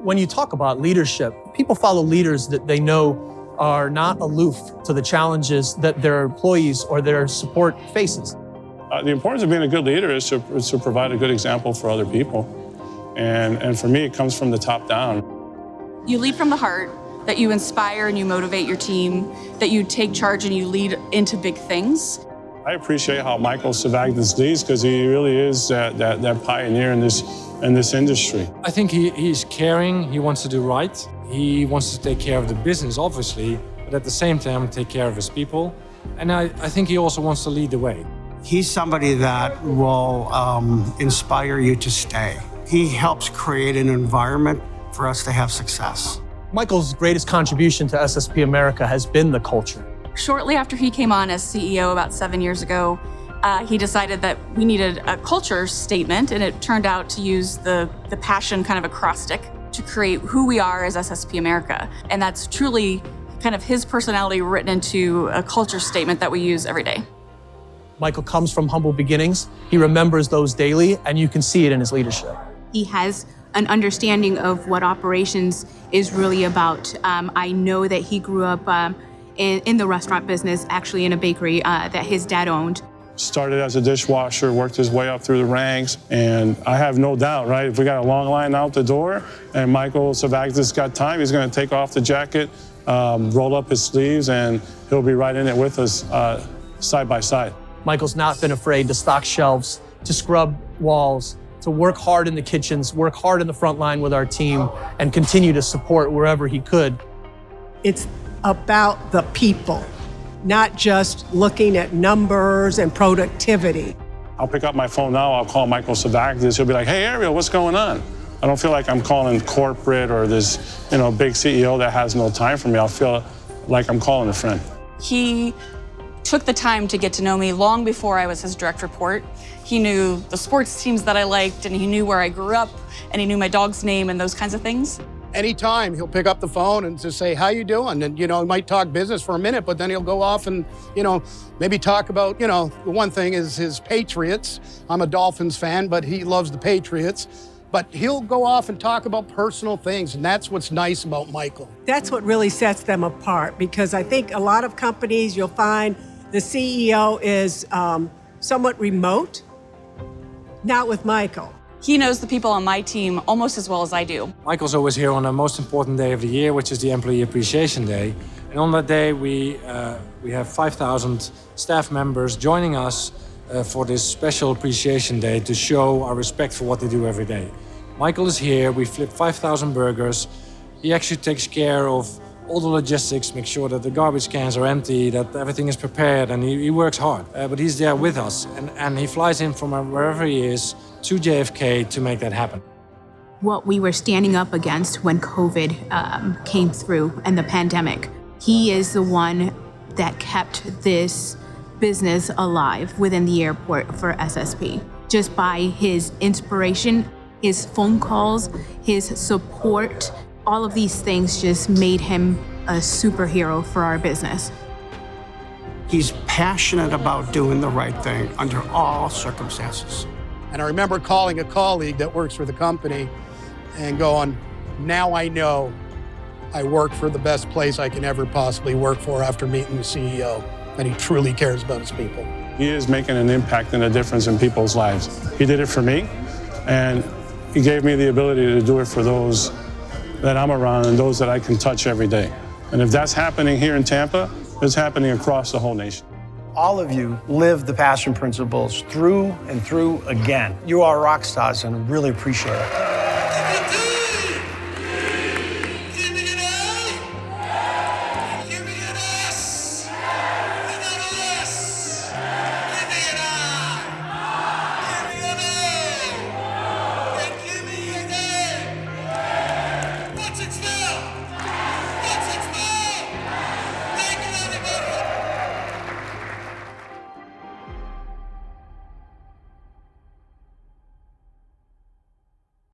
When you talk about leadership, people follow leaders that they know are not aloof to the challenges that their employees or their support faces. The importance of being a good leader is to provide a good example for other people. And for me, it comes from the top down. You lead from the heart, that you inspire and you motivate your team, that you take charge and you lead into big things. I appreciate how Michael Svagdis leads because he really is that pioneer in this industry. I think he's caring, he wants to do right. He wants to take care of the business, obviously, but at the same time, take care of his people. And I think he also wants to lead the way. He's somebody that will inspire you to stay. He helps create an environment for us to have success. Michael's greatest contribution to SSP America has been the culture. Shortly after he came on as CEO about 7 years ago, he decided that we needed a culture statement, and it turned out to use the passion kind of acrostic to create who we are as SSP America. And that's truly kind of his personality written into a culture statement that we use every day. Michael comes from humble beginnings. He remembers those daily, and you can see it in his leadership. He has an understanding of what operations is really about. I know that he grew up in the restaurant business, actually in a bakery that his dad owned. Started as a dishwasher, worked his way up through the ranks, and I have no doubt, right, if we got a long line out the door and Michael Svagdis got time, he's going to take off the jacket, roll up his sleeves, and he'll be right in it with us side by side. Michael's not been afraid to stock shelves, to scrub walls, to work hard in the kitchens, work hard in the front line with our team, and continue to support wherever he could. It's about the people, not just looking at numbers and productivity. I'll pick up my phone now, I'll call Michael Svagdis, he'll be like, hey, Ariel, what's going on? I don't feel like I'm calling corporate or this big CEO that has no time for me. I'll feel like I'm calling a friend. He took the time to get to know me long before I was his direct report. He knew the sports teams that I liked, and he knew where I grew up, and he knew my dog's name and those kinds of things. Anytime he'll pick up the phone and just say, how you doing? And, he might talk business for a minute, but then he'll go off and, maybe talk about, the one thing is his Patriots. I'm a Dolphins fan, but he loves the Patriots. But he'll go off and talk about personal things, and that's what's nice about Michael. That's what really sets them apart, because I think a lot of companies you'll find the CEO is somewhat remote. Not with Michael. He knows the people on my team almost as well as I do. Michael's always here on the most important day of the year, which is the Employee Appreciation Day. And on that day, we have 5,000 staff members joining us for this special Appreciation Day to show our respect for what they do every day. Michael is here, we flip 5,000 burgers. He actually takes care of all the logistics, make sure that the garbage cans are empty, that everything is prepared, and he works hard. But he's there with us, and he flies in from wherever he is to JFK to make that happen. What we were standing up against when COVID came through and the pandemic, he is the one that kept this business alive within the airport for SSP. Just by his inspiration, his phone calls, his support, all of these things just made him a superhero for our business. He's passionate about doing the right thing under all circumstances. And I remember calling a colleague that works for the company and going, now I know I work for the best place I can ever possibly work for after meeting the CEO, and he truly cares about his people. He is making an impact and a difference in people's lives. He did it for me, and he gave me the ability to do it for those that I'm around and those that I can touch every day. And if that's happening here in Tampa, it's happening across the whole nation. All of you live the passion principles through and through again. You are rock stars, and I really appreciate it.